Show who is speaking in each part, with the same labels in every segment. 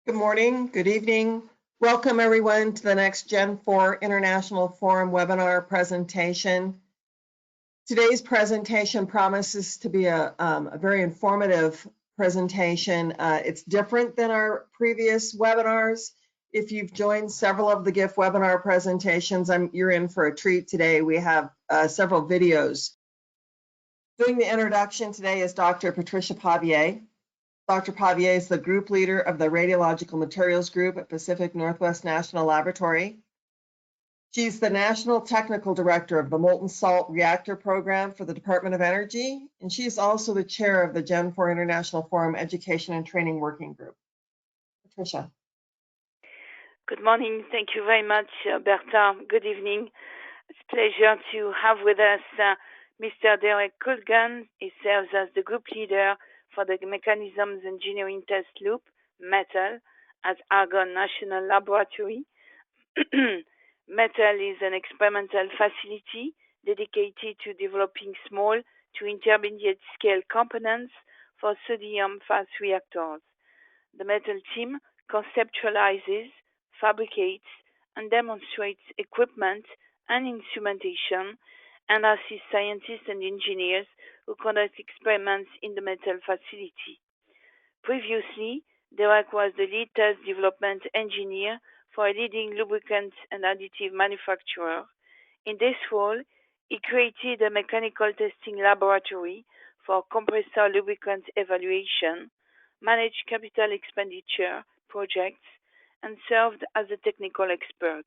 Speaker 1: Good morning, good evening. Welcome everyone to the next Gen 4 International Forum webinar presentation. Today's presentation promises to be a very informative presentation. It's different than our previous webinars. If you've joined several of the GIF webinar presentations, you're in for a treat today. We have several videos. Doing the introduction today is Dr. Patricia Pavier. Dr. Pavier is the group leader of the Radiological Materials Group at Pacific Northwest National Laboratory. She's the National Technical Director of the Molten Salt Reactor Program for the Department of Energy, and she's also the chair of the Gen 4 International Forum Education and Training Working Group. Patricia.
Speaker 2: Good morning. Thank you very much, Bertha. Good evening. It's a pleasure to have with us Mr. Derek Colgan. He serves as the group leader for the Mechanisms Engineering Test Loop, METL, at Argonne National Laboratory. METL is an experimental facility dedicated to developing small to intermediate scale components for sodium fast reactors. The METL team conceptualizes, fabricates, and demonstrates equipment and instrumentation and assists scientists and engineers who conduct experiments in the METL facility. Previously, Derek was the lead test development engineer for a leading lubricant and additive manufacturer. In this role, he created a mechanical testing laboratory for compressor lubricant evaluation, managed capital expenditure projects, and served as a technical expert.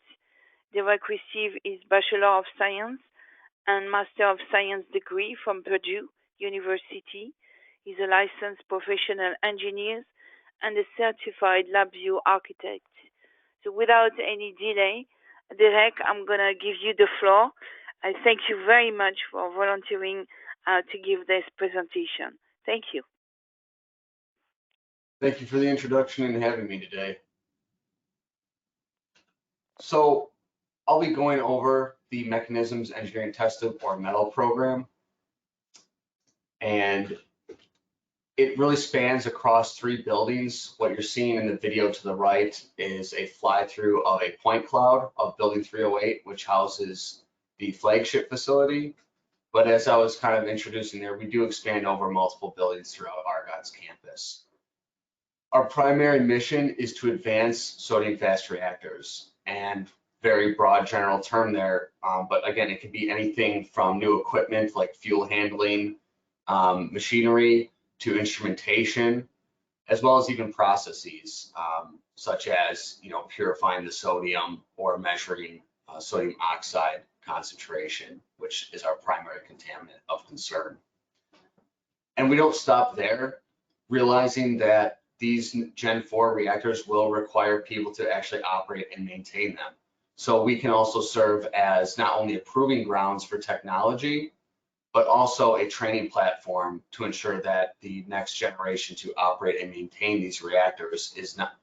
Speaker 2: Derek received his Bachelor of Science and Master of Science degree from Purdue University. He's a licensed professional engineer and a certified LabVIEW architect. So without any delay, Derek, I'm going to give you the floor. I thank you very much for volunteering to give this presentation. Thank you.
Speaker 3: Thank you for the introduction and having me today. So I'll be going over the Mechanisms Engineering Test Loop, or METL program. And it really spans across 3 buildings. What you're seeing in the video to the right is a fly-through of a point cloud of Building 308, which houses the flagship facility. But as I was kind of introducing there, we do expand over multiple buildings throughout Argonne's campus. Our primary mission is to advance sodium fast reactors, and very broad general term there, but again, it could be anything from new equipment like fuel handling, machinery, to instrumentation, as well as even processes such as purifying the sodium or measuring sodium oxide concentration, which is our primary contaminant of concern. And we don't stop there, realizing that these Gen 4 reactors will require people to actually operate and maintain them. So we can also serve as not only a proving grounds for technology, but also a training platform to ensure that the next generation to operate and maintain these reactors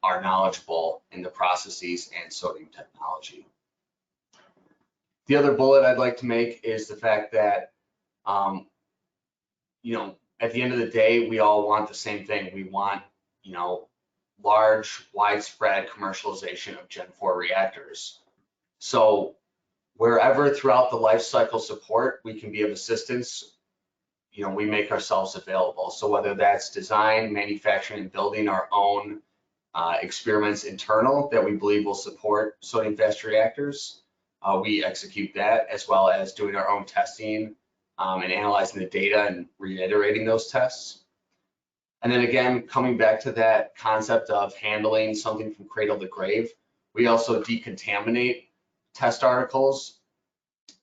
Speaker 3: are knowledgeable in the processes and sodium technology. The other bullet I'd like to make is the fact that, at the end of the day, we all want the same thing. We want, large, widespread commercialization of Gen 4 reactors. So wherever throughout the life cycle support we can be of assistance, we make ourselves available. So whether that's design, manufacturing, and building our own experiments internal that we believe will support sodium fast reactors, we execute that, as well as doing our own testing and analyzing the data and reiterating those tests. And then again, coming back to that concept of handling something from cradle to grave, we also decontaminate test articles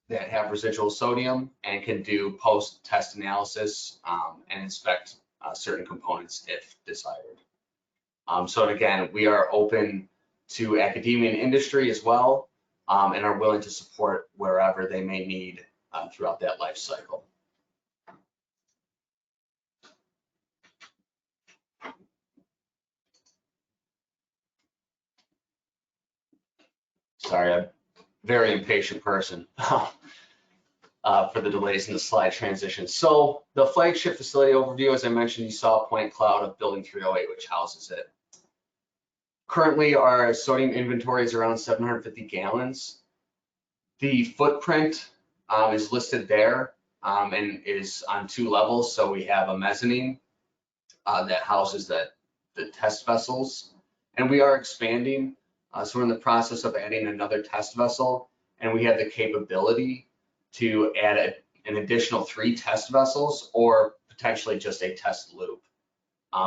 Speaker 3: that have residual sodium and can do post-test analysis and inspect certain components if desired. So again, we are open to academia and industry as well, and are willing to support wherever they may need throughout that life cycle. Sorry, I'm a very impatient person for the delays in the slide transition. So the flagship facility overview, as I mentioned, you saw a point cloud of Building 308, which houses it. Currently, our sodium inventory is around 750 gallons. The footprint is listed there and is on 2 levels. So we have a mezzanine that houses the test vessels, and we are expanding. So we're in the process of adding another test vessel, and we have the capability to add an additional 3 test vessels or potentially just a test loop.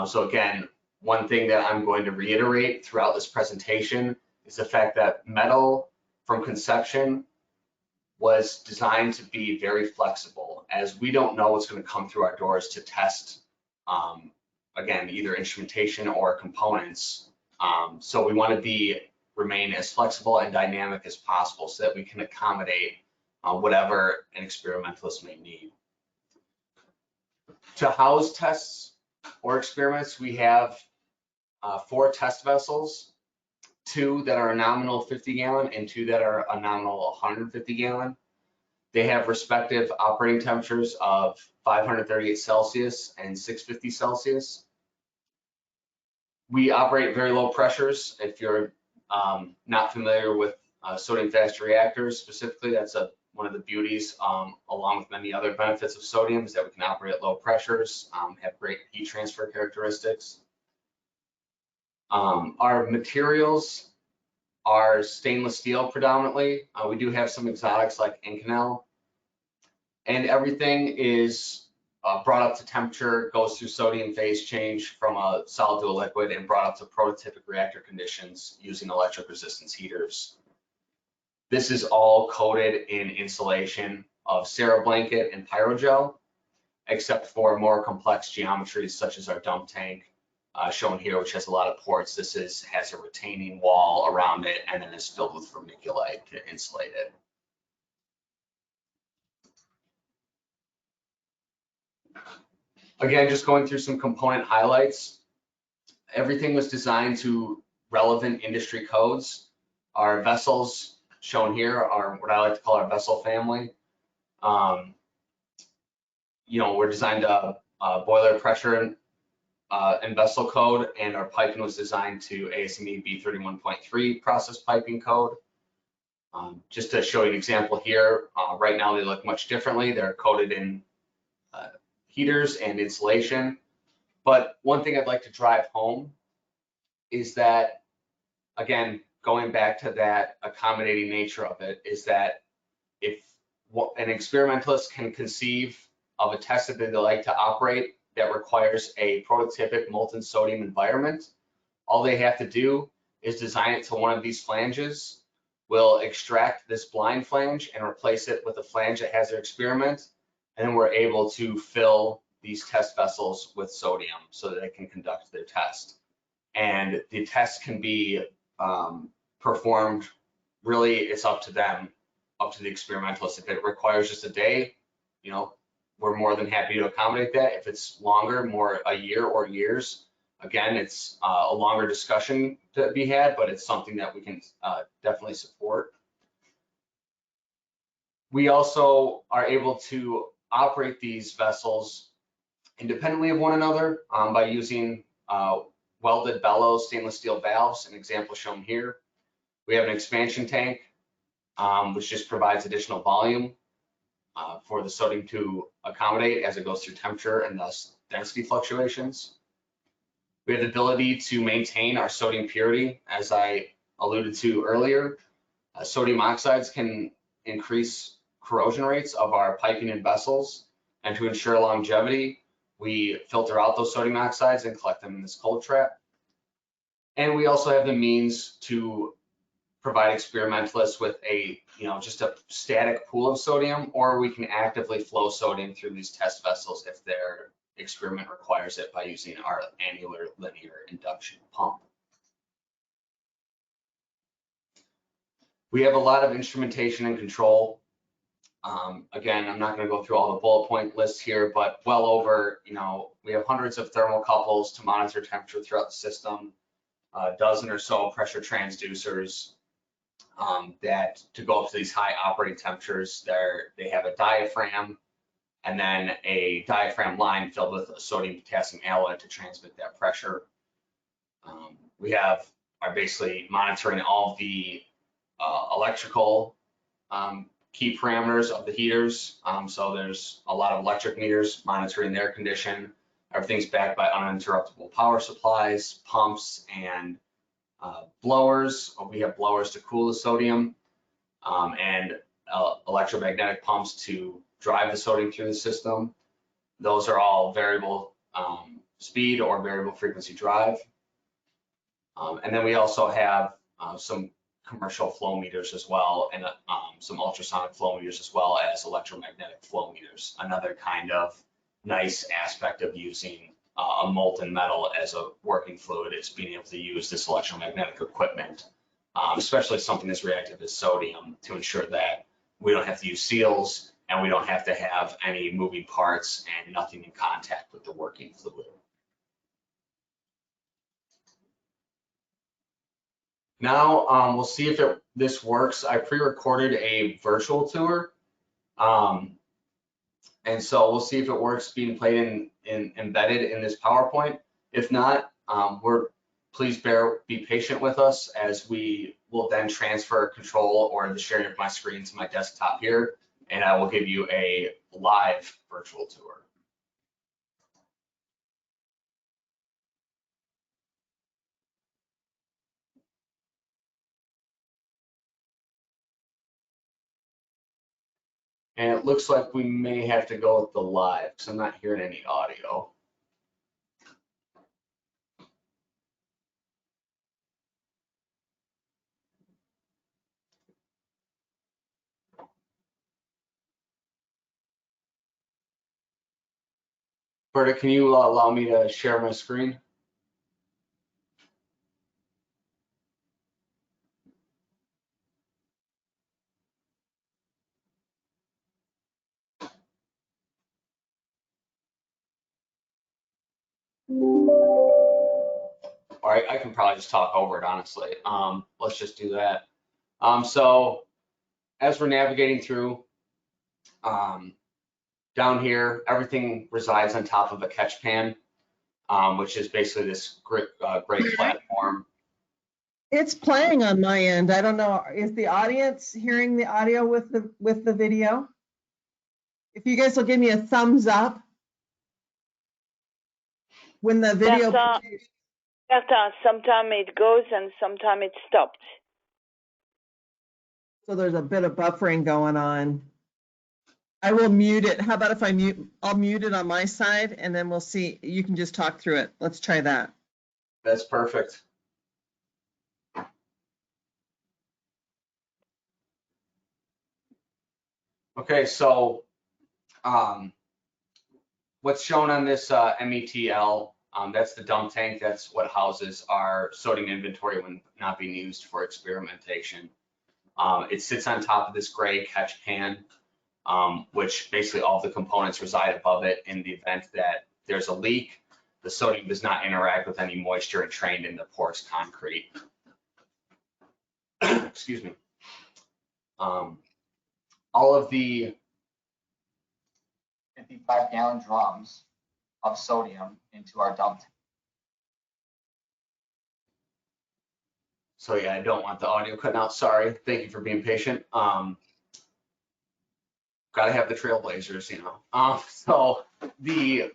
Speaker 3: So again, one thing that I'm going to reiterate throughout this presentation is the fact that METL from conception was designed to be very flexible, as we don't know what's going to come through our doors to test, again, either instrumentation or components. So we want to remain as flexible and dynamic as possible so that we can accommodate whatever an experimentalist may need. To house tests or experiments, we have 4 test vessels, 2 that are a nominal 50 gallon and 2 that are a nominal 150 gallon. They have respective operating temperatures of 538 Celsius and 650 Celsius. We operate very low pressures. If you're not familiar with sodium fast reactors specifically, that's one of the beauties, along with many other benefits of sodium, is that we can operate at low pressures, have great heat transfer characteristics. Our materials are stainless steel predominantly. We do have some exotics like Inconel, and everything is brought up to temperature, goes through sodium phase change from a solid to a liquid, and brought up to prototypic reactor conditions using electric resistance heaters. This is all coated in insulation of Cerablanket and Pyrogel, except for more complex geometries such as our dump tank, shown here, which has a lot of ports. This has a retaining wall around it and then is filled with vermiculite to insulate it. Again, just going through some component highlights. Everything was designed to relevant industry codes. Our vessels shown here are what I like to call our vessel family. We're designed to boiler pressure and vessel code, and our piping was designed to ASME B31.3 process piping code. Just to show you an example here, right now they look much differently. They're coated in heaters and insulation. But one thing I'd like to drive home is that, again, going back to that accommodating nature of it, is that if an experimentalist can conceive of a test that they'd like to operate that requires a prototypic molten sodium environment, all they have to do is design it to one of these flanges. We'll extract this blind flange and replace it with a flange that has their experiment, and then we're able to fill these test vessels with sodium so that they can conduct their test. And the test can be performed, really, it's up to them, up to the experimentalist. If it requires just a day, we're more than happy to accommodate that. If it's longer, more a year or years, again, it's a longer discussion to be had, but it's something that we can definitely support. We also are able to operate these vessels independently of one another by using welded bellows stainless steel valves, an example shown here. We have an expansion tank, which just provides additional volume for the sodium to accommodate as it goes through temperature and thus density fluctuations. We have the ability to maintain our sodium purity, as I alluded to earlier. Sodium oxides can increase corrosion rates of our piping and vessels, and to ensure longevity, we filter out those sodium oxides and collect them in this cold trap. And we also have the means to provide experimentalists with just a static pool of sodium, or we can actively flow sodium through these test vessels if their experiment requires it by using our annular linear induction pump. We have a lot of instrumentation and control. Again, I'm not going to go through all the bullet point lists here, but well over, we have hundreds of thermocouples to monitor temperature throughout the system, a dozen or so pressure transducers that to go up to these high operating temperatures. They have a diaphragm and then a diaphragm line filled with a sodium potassium alloy to transmit that pressure. We have are basically monitoring all of the electrical key parameters of the heaters. So there's a lot of electric meters monitoring their condition. Everything's backed by uninterruptible power supplies, pumps, and blowers. We have blowers to cool the sodium, and electromagnetic pumps to drive the sodium through the system. Those are all variable speed or variable frequency drive. And then we also have some commercial flow meters as well, and some ultrasonic flow meters as well as electromagnetic flow meters. Another kind of nice aspect of using a molten metal as a working fluid is being able to use this electromagnetic equipment, especially something as reactive as sodium, to ensure that we don't have to use seals and we don't have to have any moving parts and nothing in contact with the working fluid. Now we'll see if this works. I pre-recorded a virtual tour, and so we'll see if it works being played in embedded in this PowerPoint. If not, please be patient with us, as we will then transfer control or the sharing of my screen to my desktop here, and I will give you a live virtual tour. And it looks like we may have to go with the live because I'm not hearing any audio. Berta, can you allow me to share my screen? All right, I can probably just talk over it, honestly. Let's just do that. So as we're navigating through, down here, everything resides on top of a catch pan, which is basically this great platform.
Speaker 1: It's playing on my end. I don't know. Is the audience hearing the audio with the video? If you guys will give me a thumbs up when the video.
Speaker 2: Sometimes it goes and sometimes it stops.
Speaker 1: So there's a bit of buffering going on. I will mute it. How about if I'll mute it on my side, and then we'll see. You can just talk through it. Let's try that.
Speaker 3: That's perfect. Okay, so what's shown on this METL, that's the dump tank. That's what houses our sodium inventory when not being used for experimentation. It sits on top of this gray catch pan, which basically all the components reside above it. In the event that there's a leak, the sodium does not interact with any moisture and drain into porous concrete. Excuse me. All of the
Speaker 4: 55-gallon drums of sodium into our dump tank.
Speaker 3: So yeah, I don't want the audio cutting out. Sorry. Thank you for being patient. Got to have the trailblazers, you know. So the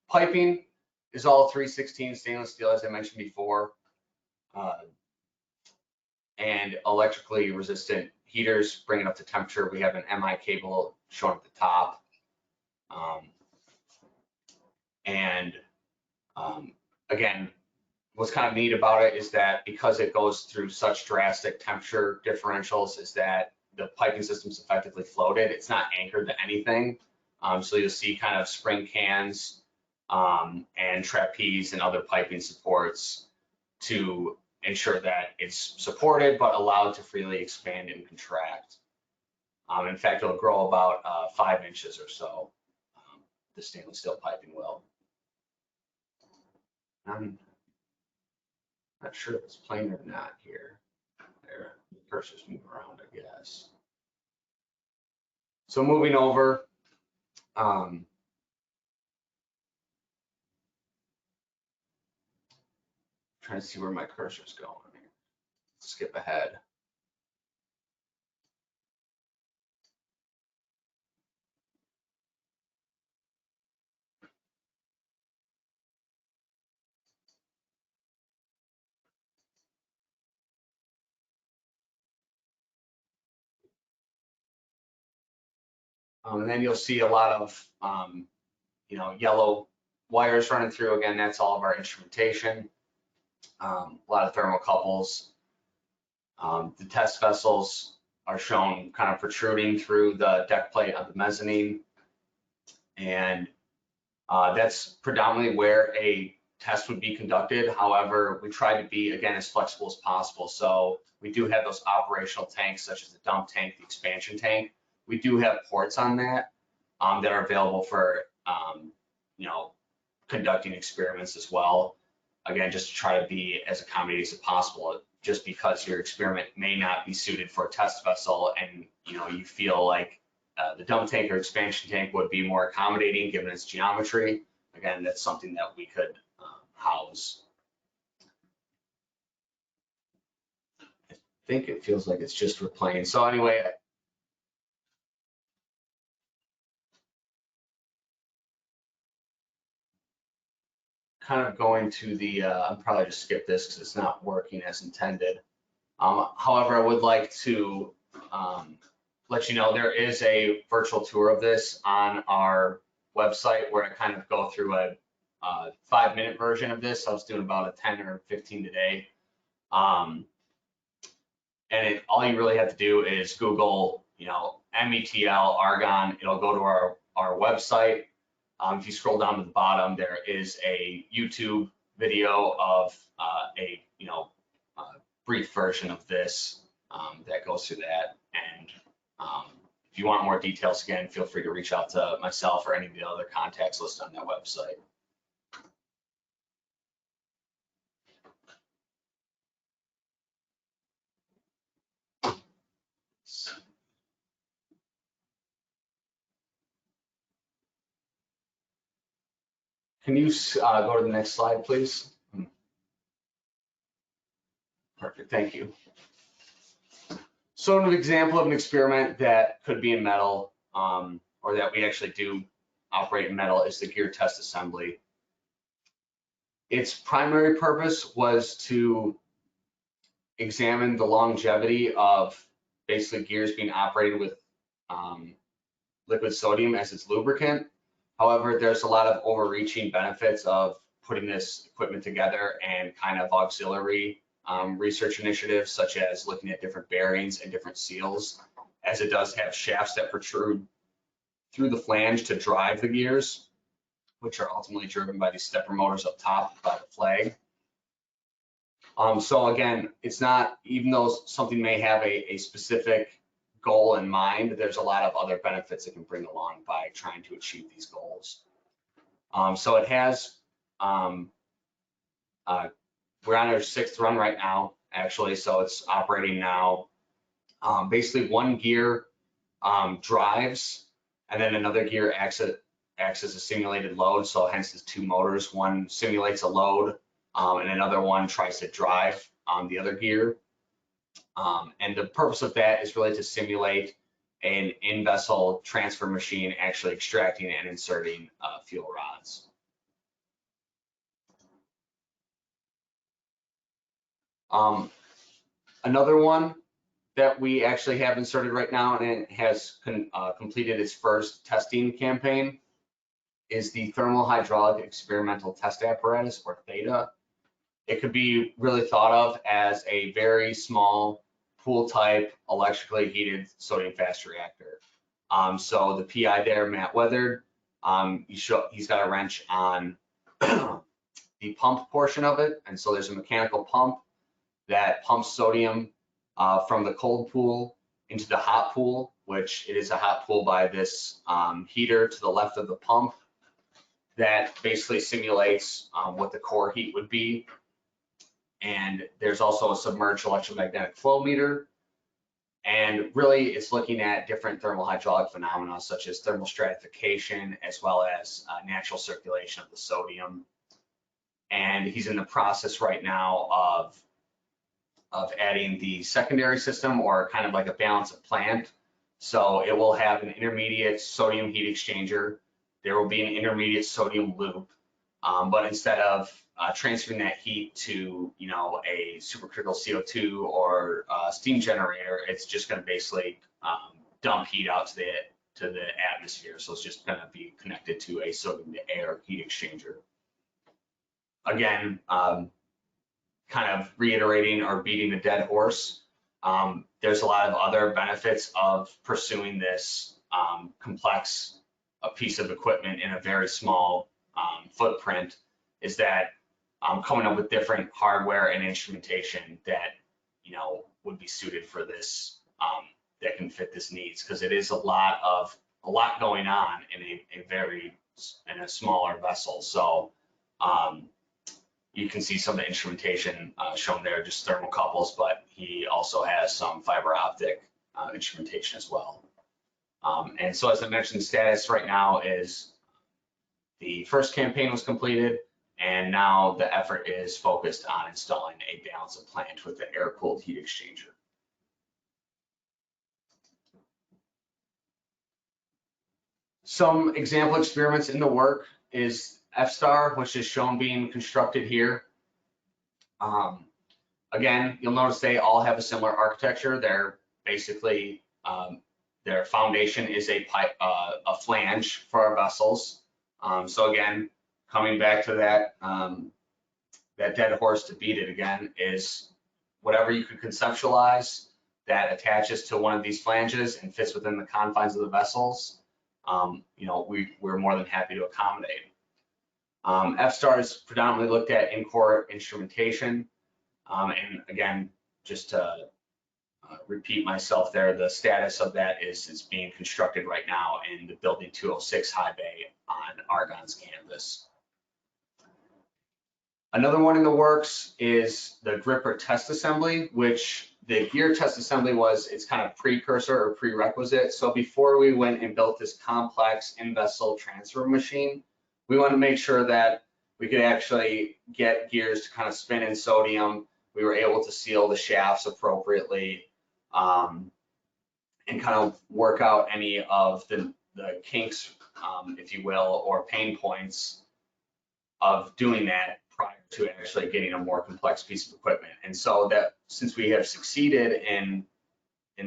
Speaker 3: piping is all 316 stainless steel, as I mentioned before, and electrically resistant heaters bring it up to temperature. We have an MI cable shown at the top. Again, what's kind of neat about it is that because it goes through such drastic temperature differentials, is that the piping system is effectively floated. It's not anchored to anything. So you'll see kind of spring cans and trapeze and other piping supports to ensure that it's supported but allowed to freely expand and contract. In fact, it'll grow about 5 inches or so, the stainless steel piping will. I'm not sure if it's playing or not here. There, the cursor's moving around, I guess. So moving over, trying to see where my cursor's going. Skip ahead. And then you'll see a lot of, yellow wires running through. Again, that's all of our instrumentation. A lot of thermocouples. The test vessels are shown kind of protruding through the deck plate of the mezzanine. And that's predominantly where a test would be conducted. However, we try to be, again, as flexible as possible. So we do have those operational tanks, such as the dump tank, the expansion tank. We do have ports on that that are available for, conducting experiments as well. Again, just to try to be as accommodating as possible, just because your experiment may not be suited for a test vessel and, you feel like the dump tank or expansion tank would be more accommodating given its geometry. Again, that's something that we could house. I think it feels like it's just replaying. So anyway, kind of going to the, I'll probably just skip this because it's not working as intended. However, I would like to let you know there is a virtual tour of this on our website where I kind of go through a 5-minute version of this. I was doing about a 10 or 15 today. And all you really have to do is Google, METL, Argonne. It'll go to our website. If you scroll down to the bottom, there is a YouTube video of a brief version of this that goes through that. And if you want more details, again, feel free to reach out to myself or any of the other contacts listed on that website. Can you go to the next slide, please? Perfect, thank you. So an example of an experiment that could be in metal, or that we actually do operate in metal, is the gear test assembly. Its primary purpose was to examine the longevity of basically gears being operated with liquid sodium as its lubricant. However, there's a lot of overreaching benefits of putting this equipment together and kind of auxiliary research initiatives, such as looking at different bearings and different seals, as it does have shafts that protrude through the flange to drive the gears, which are ultimately driven by these stepper motors up top by the flag. So again, it's not, even though something may have a specific goal in mind, there's a lot of other benefits it can bring along by trying to achieve these goals. So it has, we're on our 6th run right now, actually, so it's operating now. Basically, one gear drives, and then another gear acts as a simulated load, so hence the 2 motors. One simulates a load, and another one tries to drive the other gear. And the purpose of that is really to simulate an in-vessel transfer machine actually extracting and inserting fuel rods. Another one that we actually have inserted right now, and it has completed its first testing campaign, is the Thermal Hydraulic Experimental Test Apparatus, or THETA. It could be really thought of as a very small pool type electrically heated sodium fast reactor. So the PI there, Matt Weathered, he's got a wrench on the pump portion of it, and so there's a mechanical pump that pumps sodium from the cold pool into the hot pool, which it is a hot pool by this heater to the left of the pump that basically simulates what the core heat would be. And there's also a submerged electromagnetic flow meter. And really it's looking at different thermal hydraulic phenomena such as thermal stratification, as well as natural circulation of the sodium. and he's in the process right now of adding the secondary system, or kind of like a balance of plant. So it will have an intermediate sodium heat exchanger. There will be an intermediate sodium loop, but instead of transferring that heat to, you know, a supercritical CO2 or steam generator, it's just going to basically dump heat out to the atmosphere. So it's just going to be connected to a sodium to air heat exchanger. Again, kind of reiterating or beating a dead horse. There's a lot of other benefits of pursuing this complex piece of equipment in a very small footprint, is that coming up with different hardware and instrumentation that, you know, would be suited for this, that can fit this needs, because it is a lot going on in a smaller vessel. So you can see some of the instrumentation shown there, just thermocouples, but he also has some fiber optic instrumentation as well. And so, as I mentioned, the status right now is the first campaign was completed, and now the effort is focused on installing a balance of plant with the air-cooled heat exchanger. Some example experiments in the work is FSTAR, which is shown being constructed here. Again, you'll notice they all have a similar architecture. They're basically, their foundation is a flange for our vessels. So again, coming back to that, that dead horse to beat it again is whatever you could conceptualize that attaches to one of these flanges and fits within the confines of the vessels. You know, we're more than happy to accommodate. FSTAR is predominantly looked at in core instrumentation. And again, just to repeat myself there, the status of that is it's being constructed right now in the building 206 high bay on Argonne's campus. Another one in the works is the gripper test assembly, which the gear test assembly was its kind of precursor or prerequisite. So before we went and built this complex in-vessel transfer machine, we wanted to make sure that we could actually get gears to kind of spin in sodium. We were able to seal the shafts appropriately, and kind of work out any of the kinks, if you will, or pain points of doing that prior to actually getting a more complex piece of equipment. And so that since we have succeeded in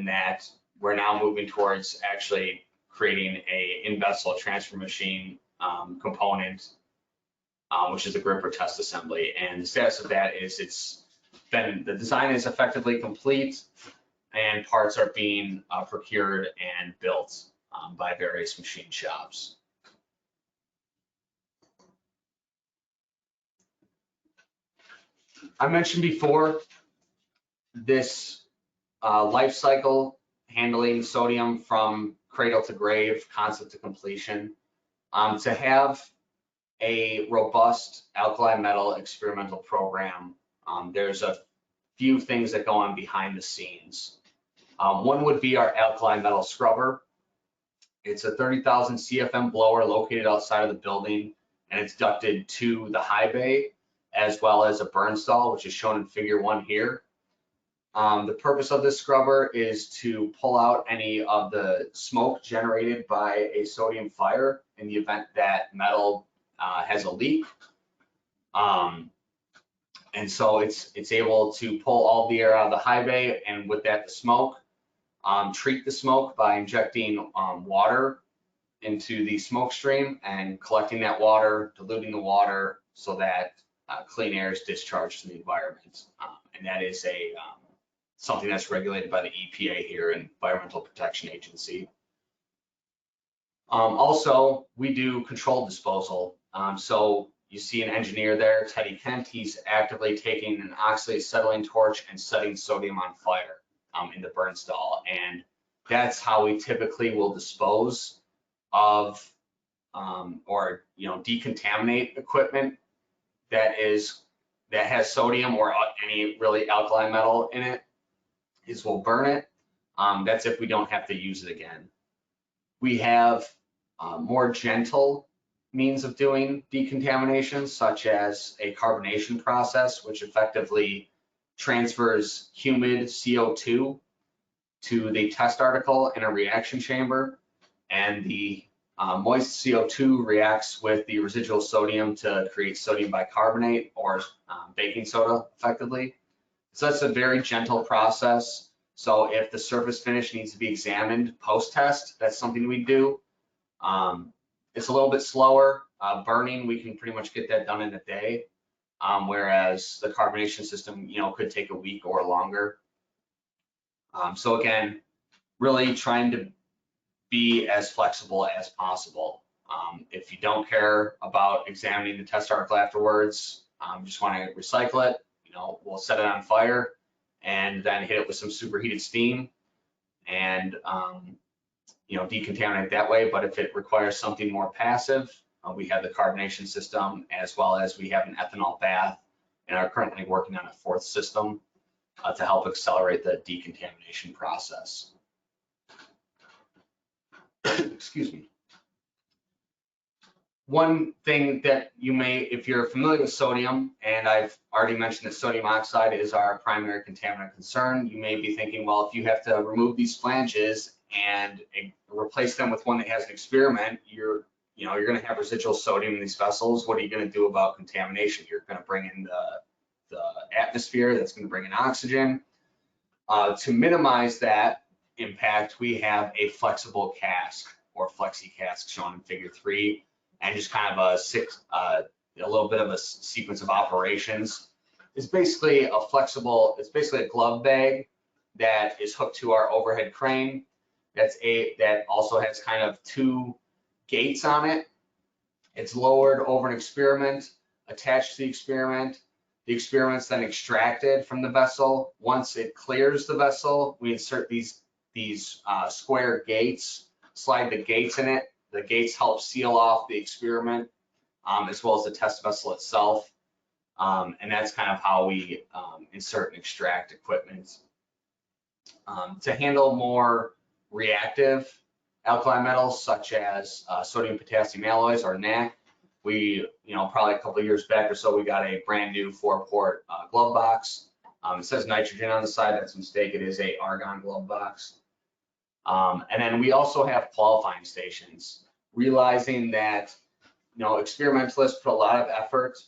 Speaker 3: that, we're now moving towards actually creating a in-vessel transfer machine component, which is a gripper test assembly. And the status of that is the design is effectively complete, and parts are being procured and built by various machine shops. I mentioned before this life cycle handling sodium from cradle to grave, concept to completion. To have a robust alkali metal experimental program, there's a few things that go on behind the scenes. One would be our alkali metal scrubber. It's a 30,000 CFM blower located outside of the building, and it's ducted to the high bay, as well as a burn stall, which is shown in figure 1 here. The purpose of this scrubber is to pull out any of the smoke generated by a sodium fire in the event that metal has a leak. And so it's able to pull all the air out of the high bay, and with that, the smoke, treat the smoke by injecting water into the smoke stream and collecting that water, diluting the water so that clean air is discharged to the environment. And that is something that's regulated by the EPA here, Environmental Protection Agency. Also, we do controlled disposal. So you see an engineer there, Teddy Kent. He's actively taking an oxyacetylene torch and setting sodium on fire in the burn stall. And that's how we typically will dispose of or decontaminate equipment that has sodium or any really alkali metal in it, is we'll burn it. That's if we don't have to use it again. We have more gentle means of doing decontamination, such as a carbonation process, which effectively transfers humid CO2 to the test article in a reaction chamber, and the moist CO2 reacts with the residual sodium to create sodium bicarbonate, or baking soda effectively. So that's a very gentle process. So if the surface finish needs to be examined post-test, that's something we do. It's a little bit slower. Burning, we can pretty much get that done in a day, whereas the carbonation system, could take a week or longer. So again, really trying to be as flexible as possible. If you don't care about examining the test article afterwards, just want to recycle it, we'll set it on fire and then hit it with some superheated steam and decontaminate that way. But if it requires something more passive, we have the carbonation system, as well as we have an ethanol bath, and are currently working on a fourth system to help accelerate the decontamination process. Excuse me. One thing that you may, if you're familiar with sodium, and I've already mentioned that sodium oxide is our primary contaminant concern, you may be thinking, well, if you have to remove these flanges and replace them with one that has an experiment, you're going to have residual sodium in these vessels. What are you going to do about contamination? You're going to bring in the atmosphere, that's going to bring in oxygen. To minimize that impact, we have a flexible cask, or flexi cask, shown in figure 3, and just kind of a little bit of a sequence of operations. It's basically it's basically a glove bag that is hooked to our overhead crane. That also has kind of 2 gates on it. It's lowered over an experiment, attached to the experiment. The experiment's then extracted from the vessel. Once it clears the vessel, we insert these square gates, slide the gates in it. The gates help seal off the experiment, as well as the test vessel itself. And that's kind of how we insert and extract equipment. To handle more reactive alkali metals, such as sodium potassium alloys, or NaC, we, probably a couple of years back or so, we got a brand new 4-port glove box. It says nitrogen on the side. That's a mistake. It is a argon glove box. And then we also have qualifying stations, realizing that, experimentalists put a lot of effort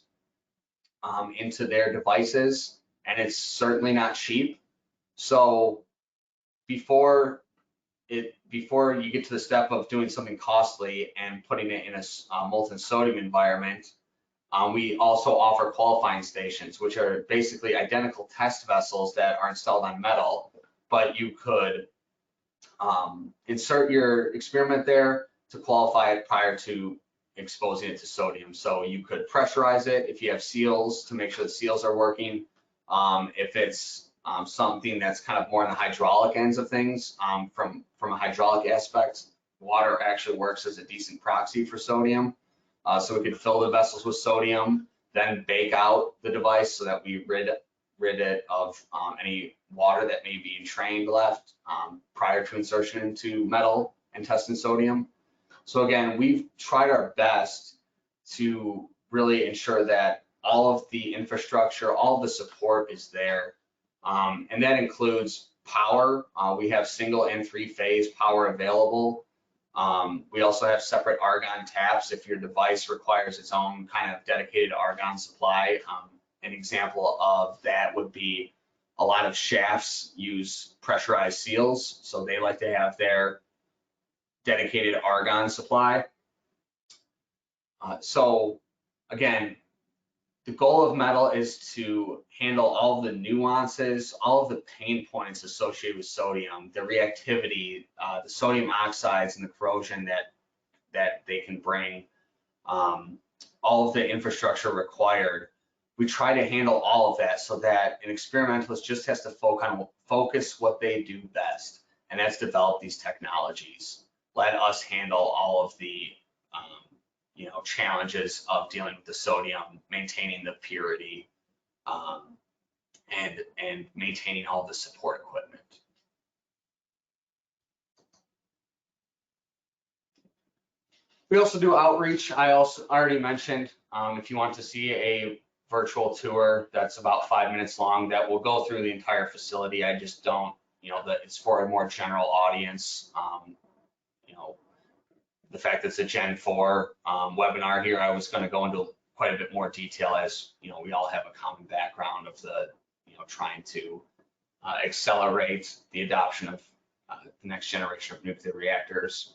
Speaker 3: into their devices, and it's certainly not cheap. So before you get to the step of doing something costly and putting it in a molten sodium environment, we also offer qualifying stations, which are basically identical test vessels that are installed on metal, but you could insert your experiment there to qualify it prior to exposing it to sodium. So you could pressurize it if you have seals, to make sure the seals are working. If it's something that's kind of more on the hydraulic ends of things, from a hydraulic aspect, water actually works as a decent proxy for sodium. So we could fill the vessels with sodium, then bake out the device so that we rid it of any water that may be entrained left prior to insertion into metal and testing sodium. So again, we've tried our best to really ensure that all of the infrastructure, all of the support is there. And that includes power. We have single and 3-phase power available. We also have separate argon taps if your device requires its own kind of dedicated argon supply. An example of that would be a lot of shafts use pressurized seals, so they like to have their dedicated argon supply. So again, the goal of metal is to handle all of the nuances, all of the pain points associated with sodium, the reactivity, the sodium oxides and the corrosion that they can bring, all of the infrastructure required. We try to handle all of that so that an experimentalist just has to focus what they do best, and that's develop these technologies. Let us handle all of the challenges of dealing with the sodium, maintaining the purity, and maintaining all the support equipment. We also do outreach. I also already mentioned, if you want to see a virtual tour that's about 5 minutes long, that will go through the entire facility. I just don't, that it's for a more general audience. The fact that it's a Gen 4 webinar here, I was going to go into quite a bit more detail, as we all have a common background of the trying to accelerate the adoption of the next generation of nuclear reactors.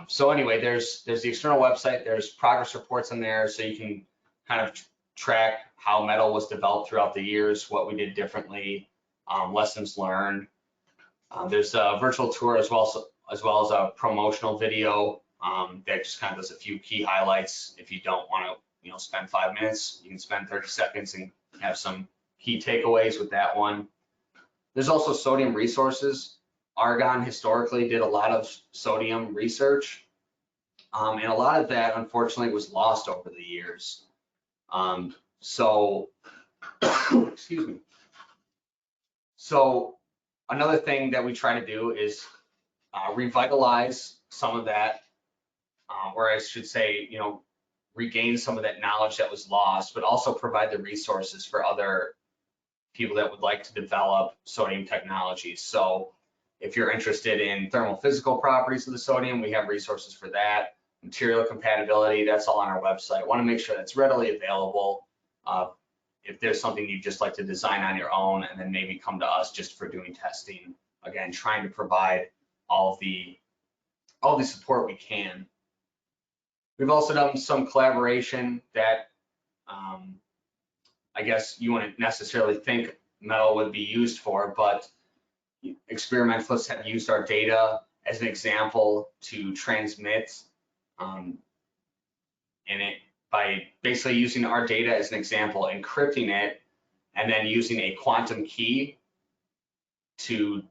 Speaker 3: So anyway, there's the external website, there's progress reports in there, so you can kind of track how METL was developed throughout the years, what we did differently, lessons learned. There's a virtual tour as well as a promotional video that just kind of does a few key highlights. If you don't want to spend 5 minutes, you can spend 30 seconds and have some key takeaways with that one. There's also sodium resources. Argonne historically did a lot of sodium research, and a lot of that unfortunately was lost over the years. So excuse me. So another thing that we try to do is revitalize some of that, or I should say, regain some of that knowledge that was lost, but also provide the resources for other people that would like to develop sodium technologies. So if you're interested in thermal physical properties of the sodium, we have resources for that. Material compatibility, that's all on our website. Want to make sure that's readily available. If there's something you'd just like to design on your own, and then maybe come to us just for doing testing. Again, trying to provide all the support we can. We've also done some collaboration that I guess you wouldn't necessarily think METL would be used for, but experimentalists have used our data as an example to transmit, and by basically using our data as an example, encrypting it, and then using a quantum key to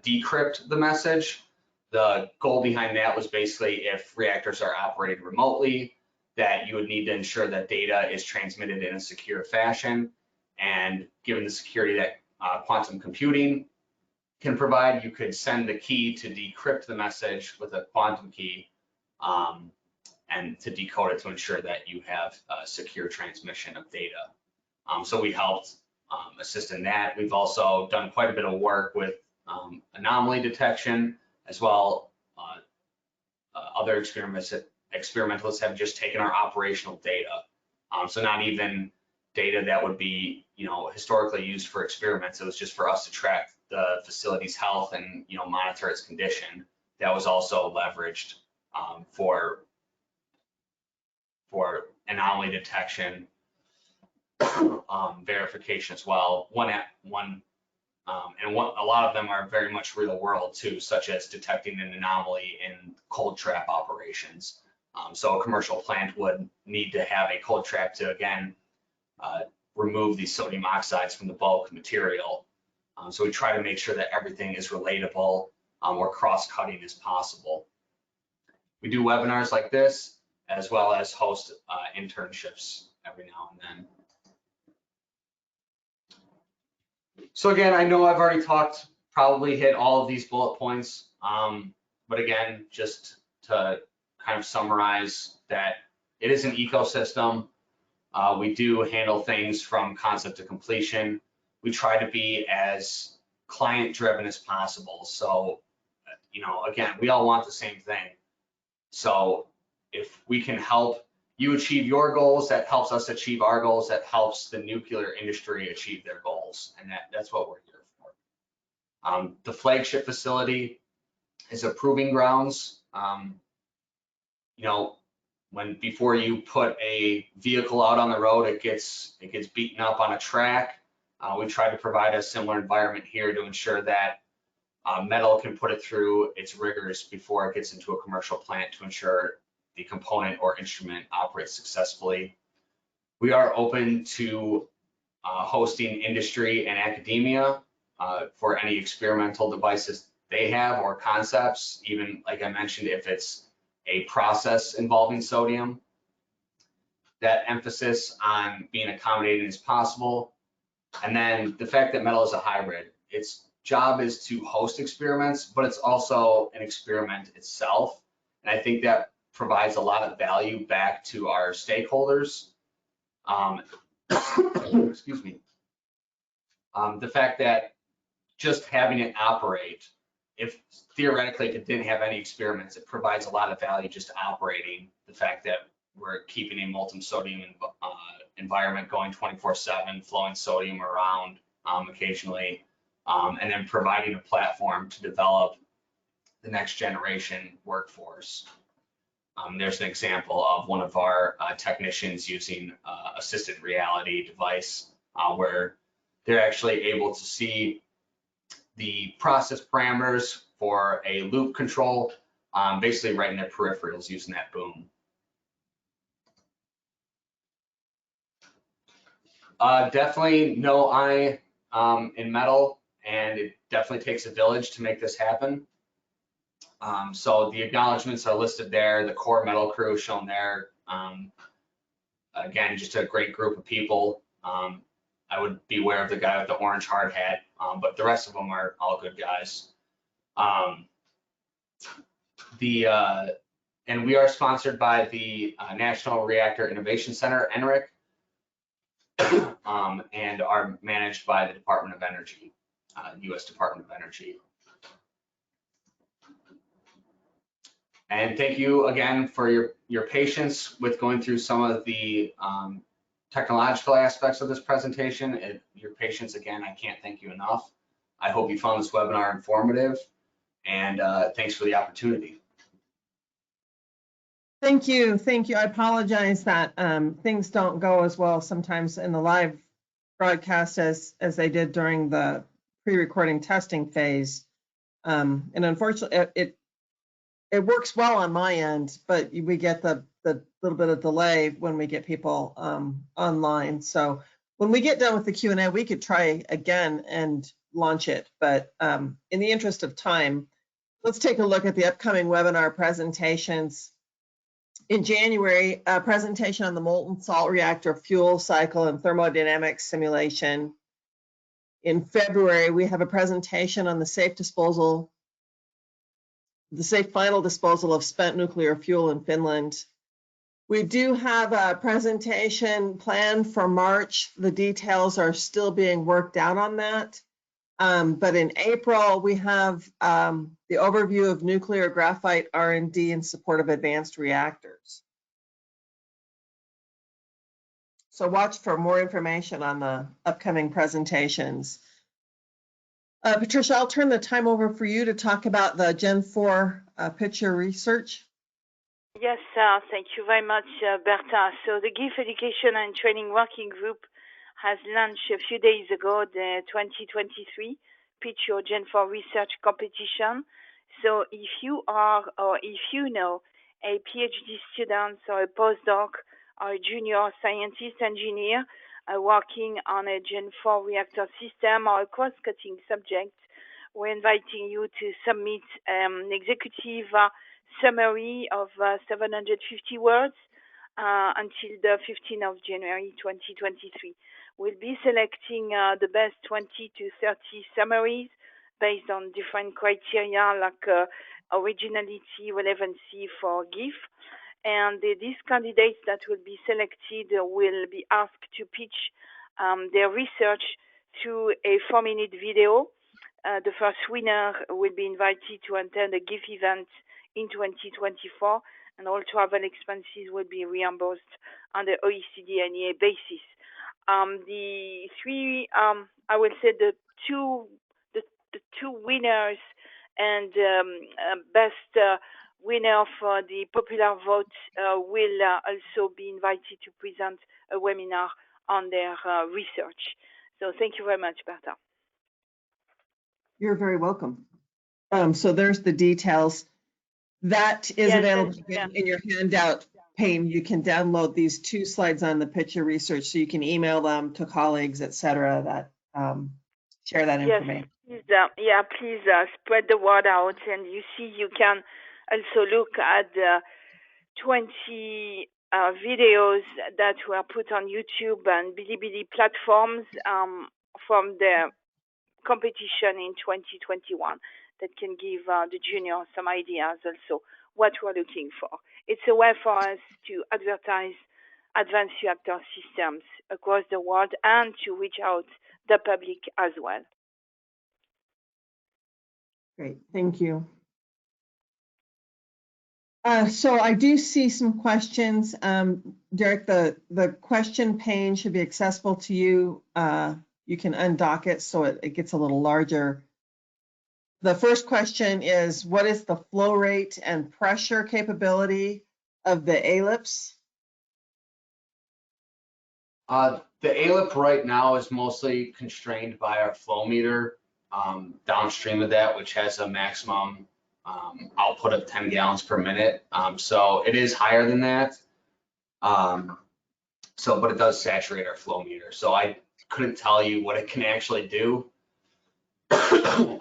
Speaker 3: decrypt the message. The goal behind that was basically, if reactors are operated remotely, that you would need to ensure that data is transmitted in a secure fashion. And given the security that quantum computing can provide, you could send the key to decrypt the message with a quantum key, and to decode it to ensure that you have a secure transmission of data. So we helped assist in that. We've also done quite a bit of work with anomaly detection as well. Other experimentalists have just taken our operational data. So not even data that would be historically used for experiments. It was just for us to track the facility's health and monitor its condition. That was also leveraged for anomaly detection, verification as well. A lot of them are very much real world too, such as detecting an anomaly in cold trap operations. So a commercial plant would need to have a cold trap to, again, remove these sodium oxides from the bulk material. So we try to make sure that everything is relatable or cross-cutting as possible. We do webinars like this, as well as host internships every now and then. So again, I know I've already probably hit all of these bullet points, but again, just to kind of summarize that it is an ecosystem. We do handle things from concept to completion. We try to be as client-driven as possible. So, again, we all want the same thing. So if we can help you achieve your goals, that helps us achieve our goals, that helps the nuclear industry achieve their goals, and that's what we're here for. The flagship facility is a proving grounds. Before you put a vehicle out on the road, it gets beaten up on a track. We try to provide a similar environment here to ensure that METL can put it through its rigors before it gets into a commercial plant to ensure the component or instrument operates successfully. We are open to hosting industry and academia for any experimental devices they have or concepts, even like I mentioned, if it's a process involving sodium. That emphasis on being accommodating as possible. And then the fact that METL is a hybrid, its job is to host experiments, but it's also an experiment itself. And I think that provides a lot of value back to our stakeholders. Excuse me. The fact that just having it operate, if theoretically if it didn't have any experiments, it provides a lot of value just operating. The fact that we're keeping a molten sodium environment going 24/7, flowing sodium around occasionally, and then providing a platform to develop the next generation workforce. There's an example of one of our technicians using assisted reality device where they're actually able to see the process parameters for a loop control, basically right in their peripherals using that boom. Definitely no I in metal, and it definitely takes a village to make this happen. So the acknowledgements are listed there, the core metal crew shown there. Again, just a great group of people. I would beware of the guy with the orange hard hat, but the rest of them are all good guys. And we are sponsored by the National Reactor Innovation Center, NRIC, and are managed by the Department of Energy, U.S. Department of Energy. And thank you again for your patience with going through some of the technological aspects of this presentation. Your patience, again, I can't thank you enough. I hope you found this webinar informative, and thanks for the opportunity.
Speaker 1: Thank you. Thank you. I apologize that things don't go as well sometimes in the live broadcast as they did during the pre-recording testing phase. And unfortunately, it works well on my end, but we get the little bit of delay when we get people online. So when we get done with the Q&A, we could try again and launch it. But in the interest of time, let's take a look at the upcoming webinar presentations. In January, a presentation on the molten salt reactor fuel cycle and thermodynamics simulation. In February, we have a presentation on the safe final disposal of spent nuclear fuel in Finland. We do have a presentation planned for March. The details are still being worked out on that. But in April, we have the overview of nuclear graphite R&D in support of advanced reactors. So watch for more information on the upcoming presentations. Patricia, I'll turn the time over for you to talk about the Gen 4 picture research.
Speaker 2: Yes, thank you very much, Bertha. So the GIF Education and Training Working Group has launched a few days ago the 2023 Pitch Your Gen 4 Research Competition. So if you are, or if you know, a PhD student or a postdoc or a junior scientist engineer working on a Gen 4 reactor system or a cross-cutting subject, we're inviting you to submit an executive summary of 750 words until the 15th of January 2023. We'll be selecting the best 20 to 30 summaries based on different criteria like originality, relevancy for GIF. And these candidates that will be selected will be asked to pitch their research through a 4-minute video. The first winner will be invited to attend a GIF event in 2024, and all travel expenses will be reimbursed on the OECD NEA basis. The two winners and best winner for the popular vote will also be invited to present a webinar on their research. So thank you very much, Bertha.
Speaker 1: You're very welcome. So there's the details. That is available in your handout pane. You can download these 2 slides on the picture research, so you can email them to colleagues, etc. that share that information.
Speaker 2: Yes, please spread the word out. And you can also look at the 20 videos that were put on YouTube and Bilibili platforms from the competition in 2021 that can give the juniors some ideas also what we're looking for. It's a way for us to advertise advanced reactor systems across the world and to reach out the public as well.
Speaker 1: Great, thank you. So I do see some questions. Derek, the question pane should be accessible to you. You can undock it so it gets a little larger. The first question is, what is the flow rate and pressure capability of the ALIPS?
Speaker 3: The ALIP right now is mostly constrained by our flow meter downstream of that, which has a maximum output of 10 gallons per minute. So it is higher than that. But it does saturate our flow meter. So I couldn't tell you what it can actually do.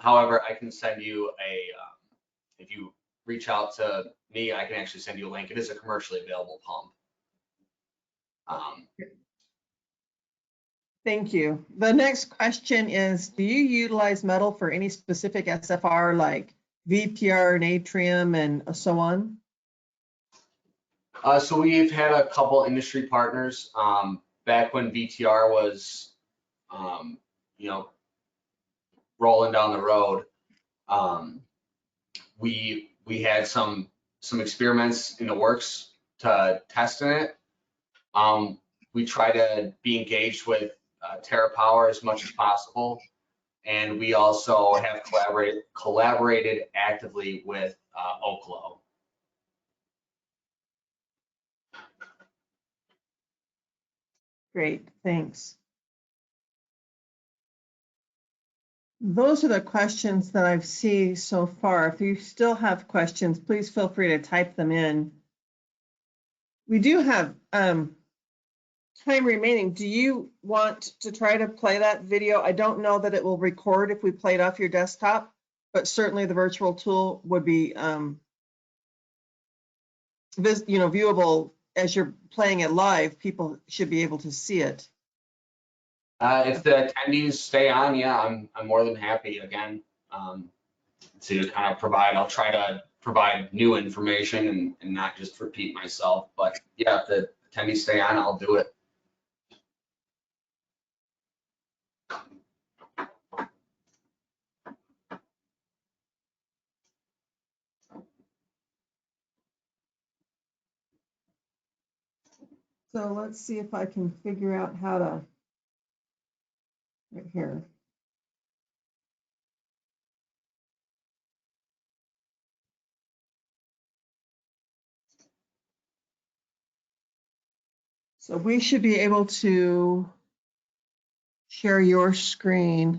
Speaker 3: However, I can send you if you reach out to me, I can actually send you a link. It is a commercially available pump.
Speaker 1: Thank you. The next question is, do you utilize metal for any specific SFR like VPR, natrium, and so on?
Speaker 3: So we've had a couple industry partners back when VTR was, rolling down the road. We had some experiments in the works to test in it. We try to be engaged with TerraPower as much as possible, and we also have collaborated actively with Oklo.
Speaker 1: Great, thanks. Those are the questions that I've seen so far. If you still have questions, please feel free to type them in. We do have time remaining. Do you want to try to play that video? I don't know that it will record if we play it off your desktop, but certainly the virtual tool would be viewable as you're playing it live. People should be able to see it.
Speaker 3: If the attendees stay on, yeah, I'm more than happy again to kind of provide. I'll try to provide new information and not just repeat myself. But yeah, if the attendees stay on, I'll do it.
Speaker 1: So let's see if I can figure out how to, right here. So we should be able to share your screen.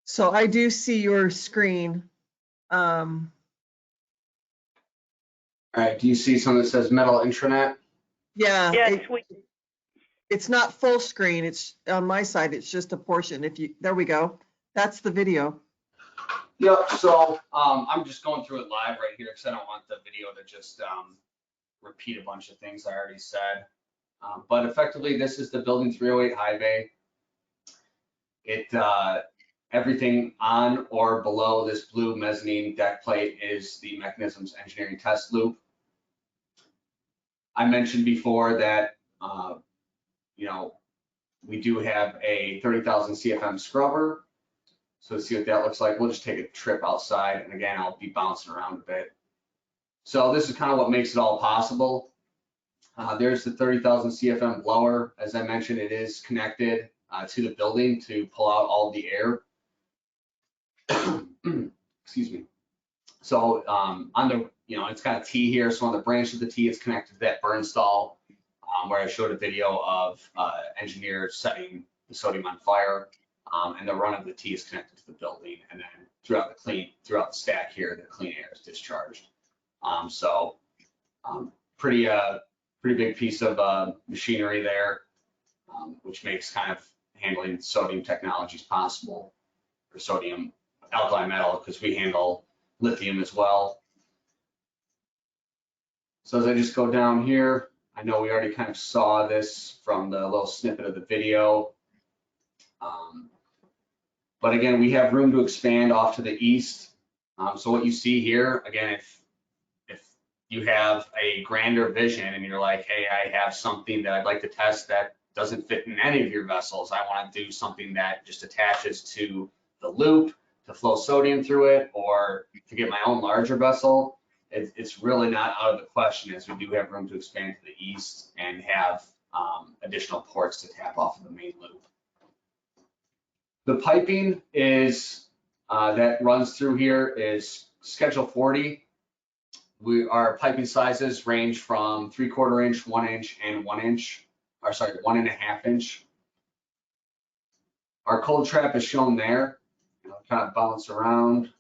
Speaker 1: So I do see your screen.
Speaker 3: All right, do you see something that says METL intranet?
Speaker 1: Yeah,
Speaker 2: Yes,
Speaker 1: it's not full screen. It's on my side. It's just a portion. There we go. That's the video.
Speaker 3: Yep. So I'm just going through it live right here because I don't want the video to just repeat a bunch of things I already said. But effectively, this is the building 308 high bay. Everything on or below this blue mezzanine deck plate is the mechanisms engineering test loop. I mentioned before that, we do have a 30,000 CFM scrubber. So to see what that looks like, we'll just take a trip outside. And again, I'll be bouncing around a bit. So this is kind of what makes it all possible. There's the 30,000 CFM blower. As I mentioned, it is connected to the building to pull out all the air. Excuse me. So on the, it's got a T here. So on the branch of the T, it's connected to that burn stall where I showed a video of engineers setting the sodium on fire. And the run of the T is connected to the building. And then throughout the stack here, the clean air is discharged. Pretty big piece of machinery there, which makes kind of handling sodium technologies possible, or sodium alkali metal, because we handle lithium as well. So as I just go down here, I know we already kind of saw this from the little snippet of the video. But again, we have room to expand off to the east. So what you see here, again, if you have a grander vision and you're like, hey, I have something that I'd like to test that doesn't fit in any of your vessels. I want to do something that just attaches to the loop to flow sodium through it, or to get my own larger vessel. It's really not out of the question, as we do have room to expand to the east and have additional ports to tap off of the main loop. The piping is that runs through here is Schedule 40. Our piping sizes range from 3/4 inch, 1 inch, and 1 inch, or sorry, 1.5 inch. Our cold trap is shown there. It'll kind of bounce around.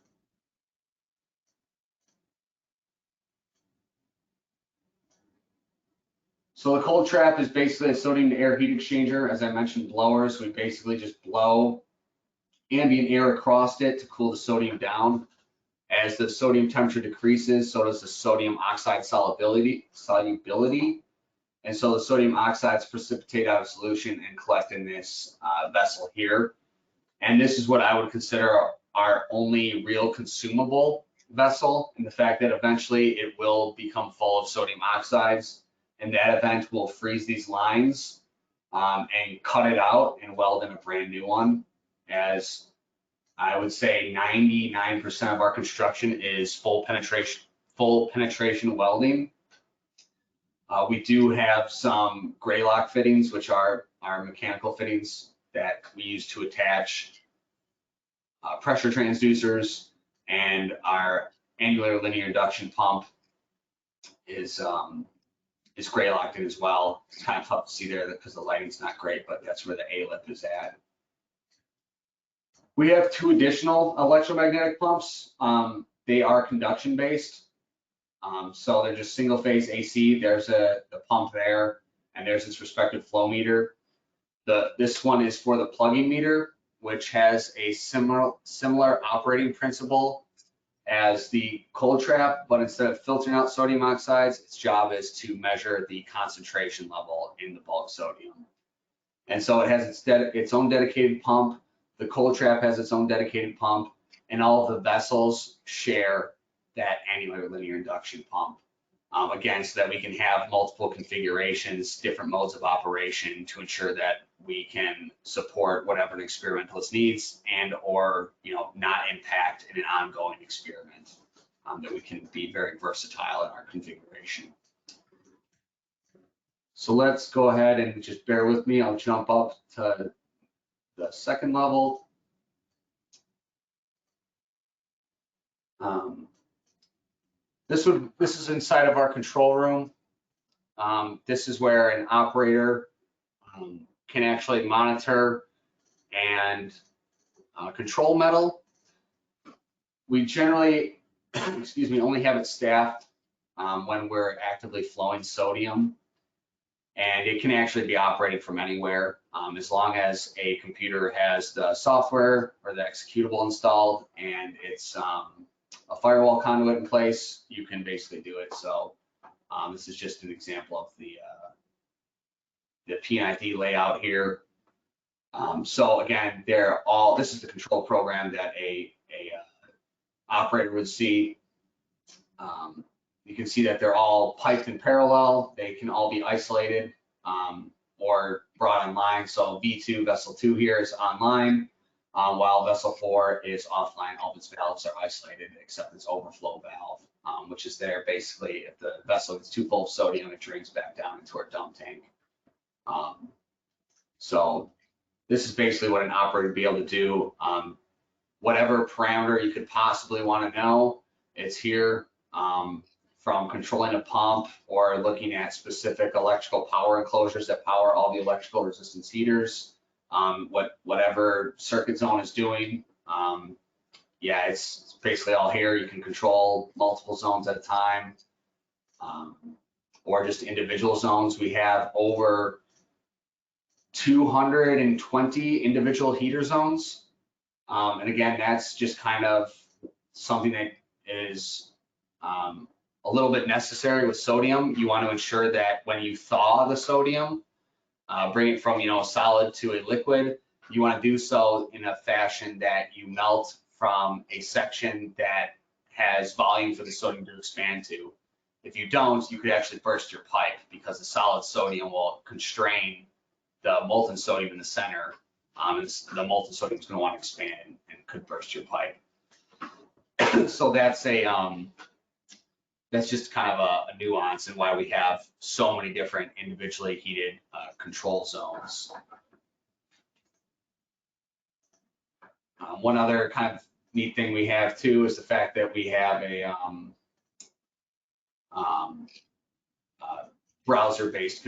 Speaker 3: So the cold trap is basically a sodium to air heat exchanger. As I mentioned, blowers, we basically just blow ambient air across it to cool the sodium down. As the sodium temperature decreases, so does the sodium oxide solubility. And so the sodium oxides precipitate out of solution and collect in this vessel here. And this is what I would consider our only real consumable vessel, in the fact that eventually it will become full of sodium oxides, and that event will freeze these lines and cut it out and weld in a brand new one. As I would say 99% of our construction is full penetration welding. We do have some gray lock fittings, which are our mechanical fittings that we use to attach pressure transducers, and our annular linear induction pump is gray locked in as well. It's kind of tough to see there because the lighting's not great, but that's where the A-lip is at. We have 2 additional electromagnetic pumps. They are conduction based. So they're just single phase AC. There's the pump there, and there's its respective flow meter. This one is for the plugging meter, which has a similar operating principle as the cold trap, but instead of filtering out sodium oxides, its job is to measure the concentration level in the bulk sodium. And so it has its own dedicated pump. The cold trap has its own dedicated pump, and all of the vessels share that annular linear induction pump. Again, so that we can have multiple configurations, different modes of operation, to ensure that we can support whatever an experimentalist needs, and or not impact in an ongoing experiment. That we can be very versatile in our configuration. So let's go ahead and just bear with me. I'll jump up to the second level. This is inside of our control room. This is where an operator can actually monitor and control metal. We generally, only have it staffed when we're actively flowing sodium, and it can actually be operated from anywhere as long as a computer has the software or the executable installed and it's a firewall conduit in place. You can basically do it. So this is just an example of the PNID layout here. So again, this is the control program that a operator would see. You can see that they're all piped in parallel. They can all be isolated or brought online. So V2, vessel 2 here is online, while vessel 4 is offline. All of its valves are isolated except its overflow valve, which is there basically if the vessel gets too full of sodium, it drains back down into our dump tank. So this is basically what an operator would be able to do. Whatever parameter you could possibly want to know, it's here. From controlling a pump or looking at specific electrical power enclosures that power all the electrical resistance heaters, whatever circuit zone is doing. Yeah, it's basically all here. You can control multiple zones at a time, or just individual zones. We have over 220 individual heater zones. And again, that's just kind of something that is a little bit necessary with sodium. You want to ensure that when you thaw the sodium, bring it from a solid to a liquid, you want to do so in a fashion that you melt from a section that has volume for the sodium to expand to. If you don't, you could actually burst your pipe because the solid sodium will constrain the molten sodium in the center. And the molten sodium is going to want to expand and could burst your pipe. So that's that's just kind of a nuance and why we have so many different individually heated control zones. One other kind of neat thing we have too is the fact that we have a browser-based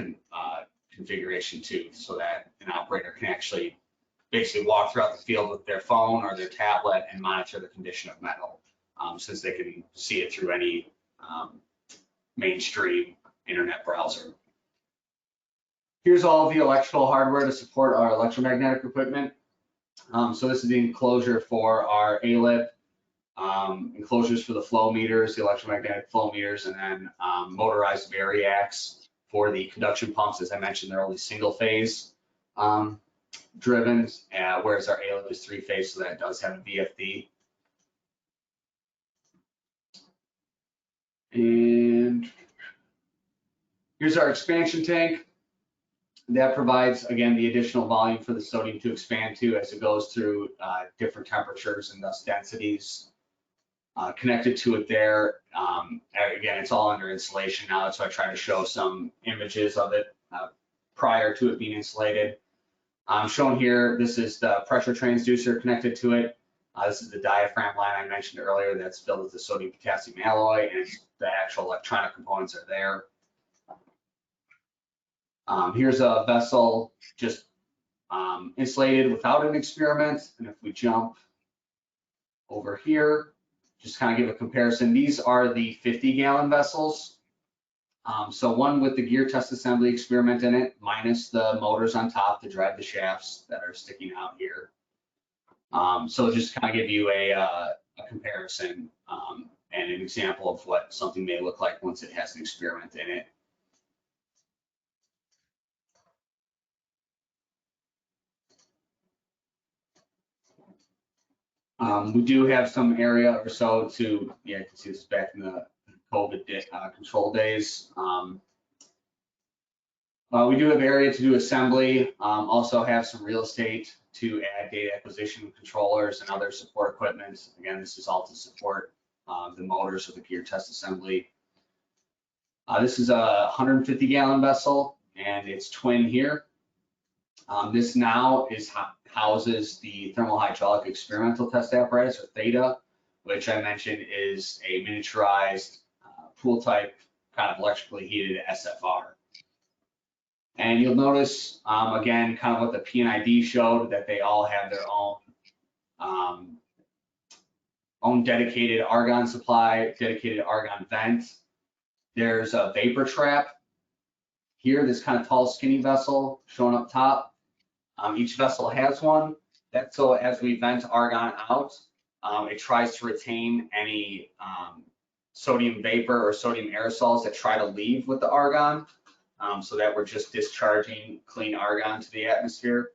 Speaker 3: configuration too, so that an operator can actually basically walk throughout the field with their phone or their tablet and monitor the condition of metal, since they can see it through any mainstream internet browser. Here's all of the electrical hardware to support our electromagnetic equipment. So this is the enclosure for our ALIP, enclosures for the flow meters, the electromagnetic flow meters, and then motorized variacs for the conduction pumps. As I mentioned, they're only single phase driven, whereas our ALIP is 3-phase, so that does have a VFD. And here's our expansion tank. That provides, again, the additional volume for the sodium to expand to as it goes through different temperatures and thus densities. Connected to it there, again, it's all under insulation now, so I try to show some images of it prior to it being insulated. Shown here, this is the pressure transducer connected to it. This is the diaphragm line I mentioned earlier that's filled with the sodium potassium alloy, and the actual electronic components are there. Here's a vessel just insulated without an experiment. And if we jump over here, just kind of give a comparison. These are the 50-gallon vessels. So one with the gear test assembly experiment in it, minus the motors on top to drive the shafts that are sticking out here. So just kind of give you a comparison and an example of what something may look like once it has an experiment in it. We do have some area or so to, yeah, you can see this back in the COVID control days. We do have area to do assembly, also have some real estate to add data acquisition controllers and other support equipment. Again, this is all to support the motors of the gear test assembly. This is a 150-gallon vessel and it's twin here. This now houses the thermal hydraulic experimental test apparatus, or THETA, which I mentioned is a miniaturized pool type kind of electrically heated SFR. And you'll notice, again, kind of what the P&ID showed, that they all have their own dedicated argon supply, dedicated argon vent. There's a vapor trap here, this kind of tall, skinny vessel shown up top. Each vessel has one. That's so as we vent argon out, it tries to retain any sodium vapor or sodium aerosols that try to leave with the argon, so that we're just discharging clean argon to the atmosphere.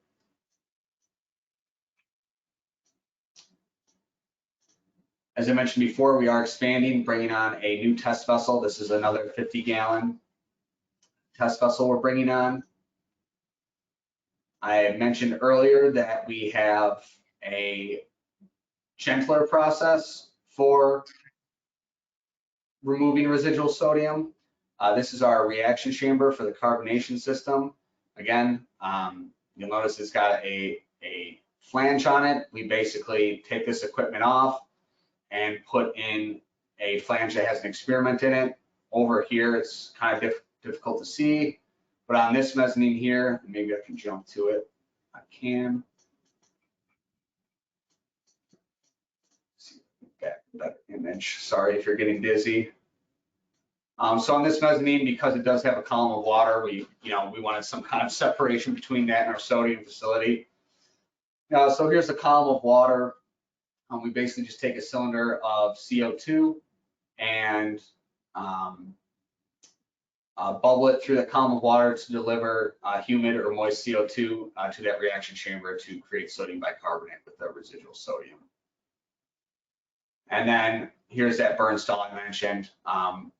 Speaker 3: As I mentioned before, we are expanding, bringing on a new test vessel. This is another 50-gallon test vessel we're bringing on. I mentioned earlier that we have a gentler process for removing residual sodium. This is our reaction chamber for the carbonation system. Again, you'll notice it's got a flange on it. We basically take this equipment off and put in a flange that has an experiment in it. Over here, it's kind of difficult to see. But on this mezzanine here, maybe I can jump to it. I can. See that image. Sorry if you're getting dizzy. So on this mezzanine, because it does have a column of water, we wanted some kind of separation between that and our sodium facility. So here's the column of water. We basically just take a cylinder of CO2 and bubble it through the column of water to deliver humid or moist CO2 to that reaction chamber to create sodium bicarbonate with the residual sodium. And then here's that burn stall I mentioned,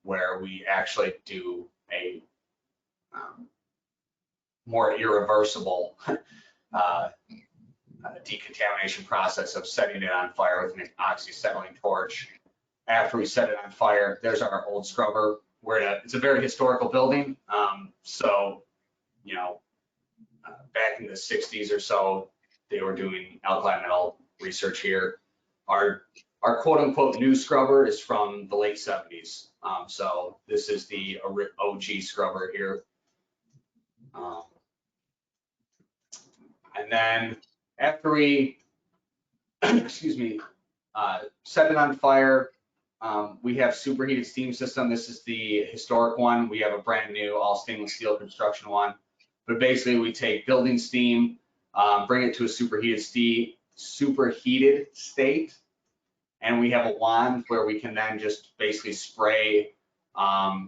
Speaker 3: where we actually do a more irreversible decontamination process of setting it on fire with an oxyacetylene torch. After we set it on fire, there's our old scrubber. It's a very historical building. So, you know, back in the 60s or so, they were doing alkali metal research here. Our quote unquote new scrubber is from the late 70s. So this is the OG scrubber here. And then after we, excuse me, set it on fire, we have superheated steam system. This is the historic one. We have a brand new all stainless steel construction one. But basically we take building steam, bring it to a superheated state, and we have a wand where we can then just basically spray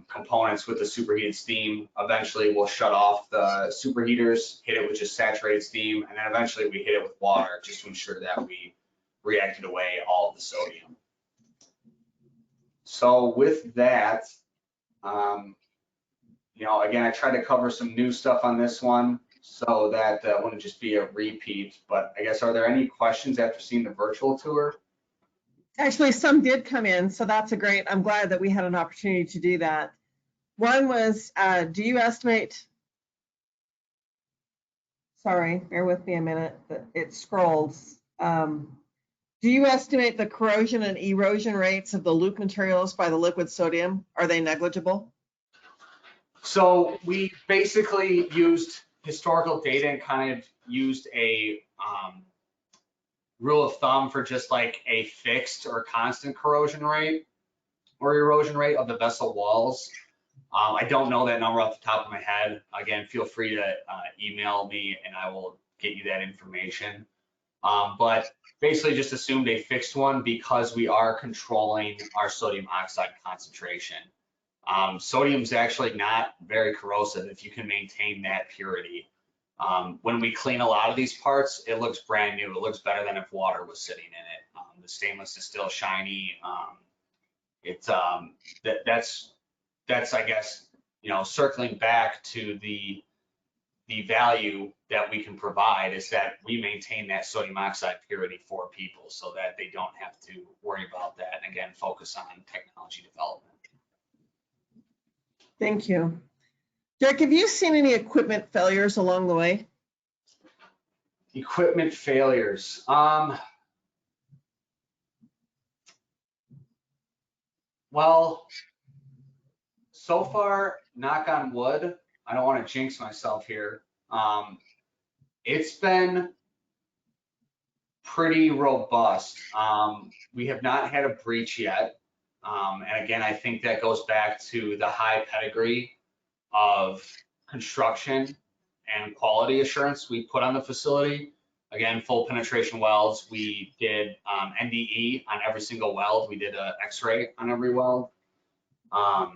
Speaker 3: components with the superheated steam. Eventually we'll shut off the superheaters, hit it with just saturated steam, and then eventually we hit it with water just to ensure that we reacted away all of the sodium. So with that, you know, again, I tried to cover some new stuff on this one so that it wouldn't just be a repeat, but I guess, are there any questions after seeing the virtual tour?
Speaker 1: Actually, some did come in, so that's I'm glad that we had an opportunity to do that. One was, do you estimate, sorry, bear with me a minute, it scrolls. Do you estimate the corrosion and erosion rates of the loop materials by the liquid sodium? Are they negligible?
Speaker 3: So we basically used historical data and kind of used a rule of thumb for just like a fixed or constant corrosion rate or erosion rate of the vessel walls. I don't know that number off the top of my head. Again, feel free to email me and I will get you that information. But basically just assumed a fixed one because we are controlling our sodium oxide concentration. Sodium's actually not very corrosive if you can maintain that purity. When we clean a lot of these parts, it looks brand new. It looks better than if water was sitting in it. The stainless is still shiny. That's I guess, you know, circling back to the value that we can provide is that we maintain that sodium oxide purity for people so that they don't have to worry about that. And again, focus on technology development.
Speaker 1: Thank you. Derek, have you seen any equipment failures along the way?
Speaker 3: Equipment failures. Well, so far, knock on wood, I don't want to jinx myself here. It's been pretty robust. We have not had a breach yet. And again, I think that goes back to the high pedigree of construction and quality assurance we put on the facility. Again, full penetration welds. We did NDE on every single weld. We did an X-ray on every weld. I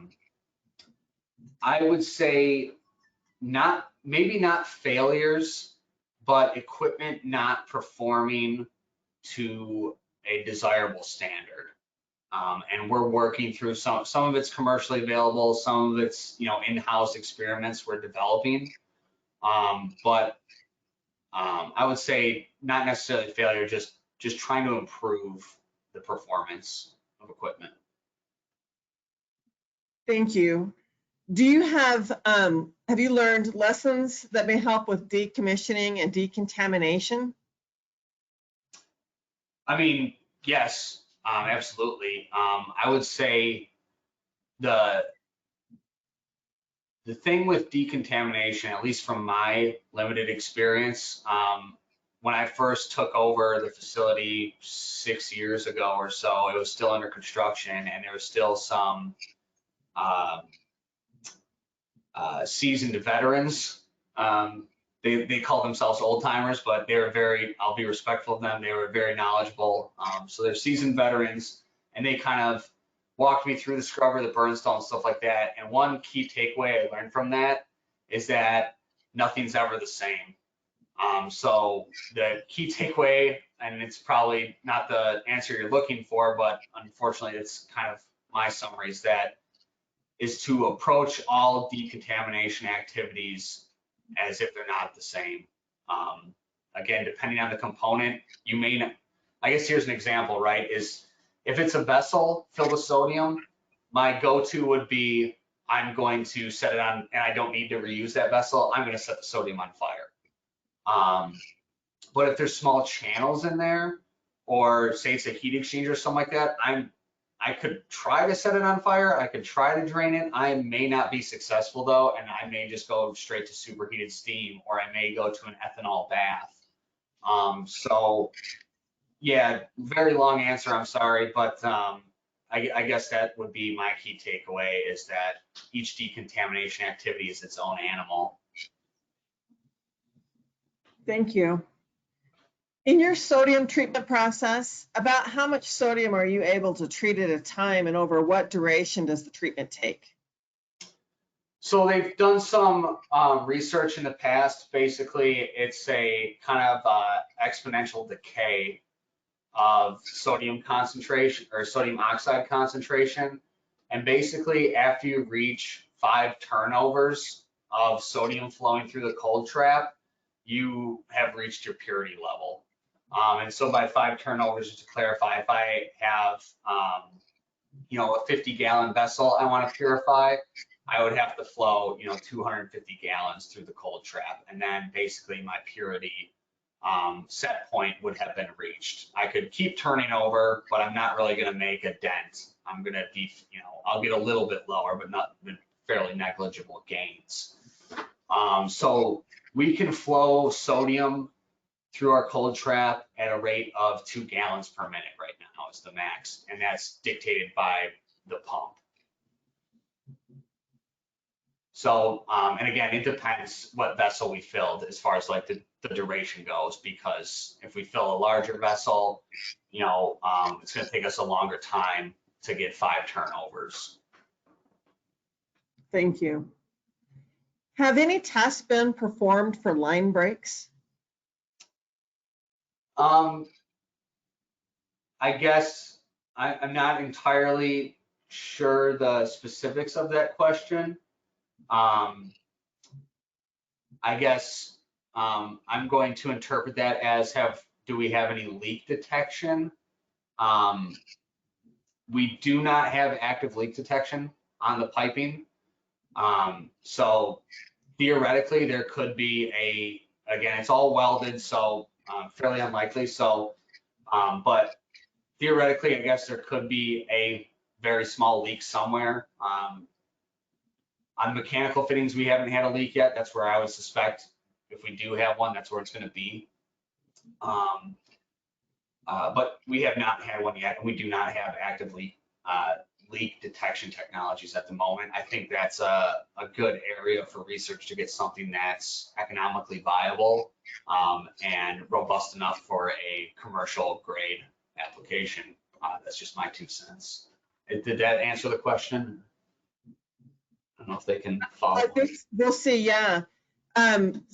Speaker 3: would say maybe not failures, but equipment not performing to a desirable standard. And we're working through some of it's commercially available, some of it's, you know, in-house experiments we're developing. But I would say not necessarily failure, just trying to improve the performance of equipment.
Speaker 1: Thank you. Do you have you learned lessons that may help with decommissioning and decontamination?
Speaker 3: I mean, yes, absolutely. I would say the thing with decontamination, at least from my limited experience, when I first took over the facility 6 years ago or so, it was still under construction and there was still some seasoned veterans. They call themselves old timers, but they were I'll be respectful of them. They were very knowledgeable. So they're seasoned veterans and they kind of walked me through the scrubber, the burnstone, stuff like that. And one key takeaway I learned from that is that nothing's ever the same. So the key takeaway, and it's probably not the answer you're looking for, but unfortunately it's kind of my summary, is to approach all decontamination activities as if they're not the same. Again, depending on the component, you may not, I guess here's an example, right, is if it's a vessel filled with sodium, my go-to would be, I'm going to set it on, and I don't need to reuse that vessel, I'm gonna set the sodium on fire. But if there's small channels in there, or say it's a heat exchanger or something like that, I could try to set it on fire, I could try to drain it, I may not be successful though, and I may just go straight to superheated steam, or I may go to an ethanol bath. So yeah, very long answer, I'm sorry, but I guess that would be my key takeaway, is that each decontamination activity is its own animal.
Speaker 1: Thank you. In your sodium treatment process, about how much sodium are you able to treat at a time, and over what duration does the treatment take?
Speaker 3: So they've done some research in the past. Basically, it's a kind of exponential decay of sodium concentration, or sodium oxide concentration. And basically, after you reach 5 turnovers of sodium flowing through the cold trap, you have reached your purity level. And so by 5 turnovers, just to clarify, if I have, a 50-gallon vessel I want to purify, I would have to flow, 250 gallons through the cold trap, and then basically my purity set point would have been reached. I could keep turning over, but I'm not really going to make a dent. I'm going to be, I'll get a little bit lower, but not fairly negligible gains. So we can flow sodium through our cold trap at a rate of 2 gallons per minute right now is the max, and that's dictated by the pump. So, and again, it depends what vessel we filled as far as like the duration goes, because if we fill a larger vessel, it's going to take us a longer time to get 5 turnovers.
Speaker 1: Thank you. Have any tests been performed for line breaks?
Speaker 3: I guess I'm not entirely sure the specifics of that question. I guess I'm going to interpret that as do we have any leak detection? We do not have active leak detection on the piping. So theoretically there could be again, it's all welded, so fairly unlikely. So, but theoretically, I guess there could be a very small leak somewhere. On mechanical fittings, we haven't had a leak yet. That's where I would suspect if we do have one, that's where it's going to be. But we have not had one yet, and we do not have active leak detection technologies at the moment. I think that's a good area for research to get something that's economically viable and robust enough for a commercial grade application. That's just my 2 cents. Did that answer the question? I don't know if they can follow.
Speaker 1: We'll see, yeah.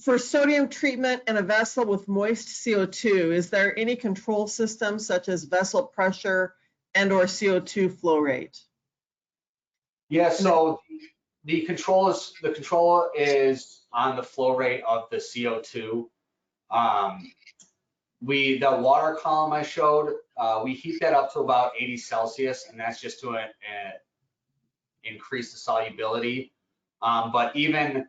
Speaker 1: For sodium treatment in a vessel with moist CO2, is there any control system such as vessel pressure and/or CO2 flow rate?
Speaker 3: Yeah, so the control is on the flow rate of the CO2. The water column I showed, we heat that up to about 80 Celsius, and that's just to increase the solubility. But even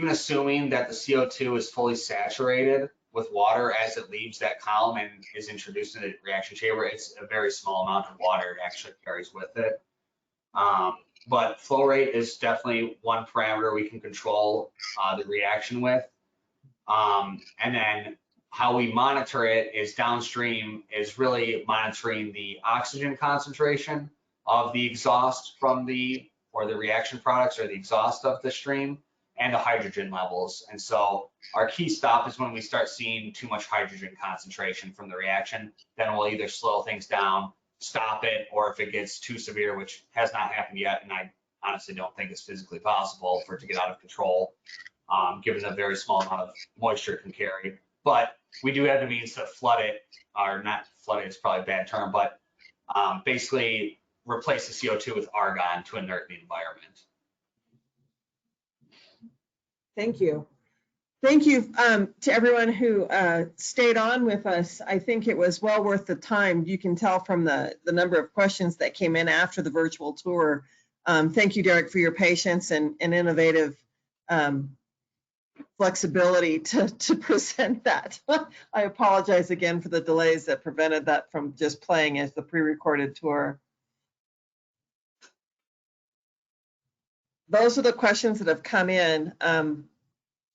Speaker 3: assuming that the CO2 is fully saturated with water as it leaves that column and is introduced in the reaction chamber, it's a very small amount of water it actually carries with it. But flow rate is definitely one parameter we can control the reaction with. And then how we monitor it is downstream is really monitoring the oxygen concentration of the exhaust from the reaction products or the exhaust of the stream, and the hydrogen levels. And so our key stop is when we start seeing too much hydrogen concentration from the reaction, then we'll either slow things down
Speaker 5: stop it, or if it gets too severe, which has not happened yet, and I honestly don't think it's physically possible for it to get out of control, given the very small amount of moisture it can carry. But we do have the means to flood it, or not flood it, it's probably a bad term, but basically replace the CO2 with argon to inert the environment.
Speaker 1: Thank you. Thank you to everyone who stayed on with us. I think it was well worth the time. You can tell from the number of questions that came in after the virtual tour. Thank you, Derek, for your patience and innovative flexibility to present that. I apologize again for the delays that prevented that from just playing as the pre-recorded tour. Those are the questions that have come in.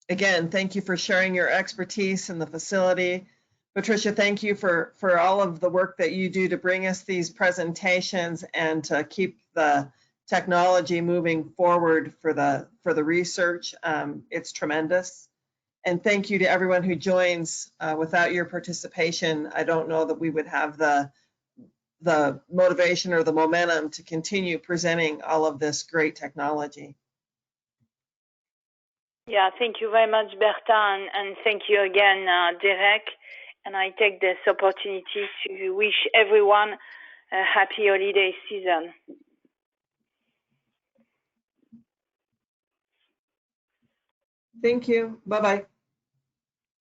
Speaker 1: Again, thank you for sharing your expertise in the facility. Patricia, thank you for all of the work that you do to bring us these presentations and to keep the technology moving forward for the research. It's tremendous. And thank you to everyone who joins. Without your participation, I don't know that we would have the motivation or the momentum to continue presenting all of this great technology.
Speaker 2: Yeah, thank you very much, Berta, and thank you again, Derek. And I take this opportunity to wish everyone a happy holiday season.
Speaker 1: Thank you. Bye-bye.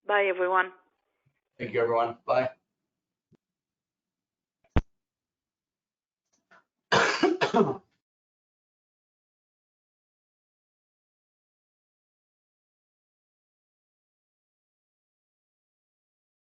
Speaker 2: Bye, everyone.
Speaker 3: Thank you, everyone. Bye.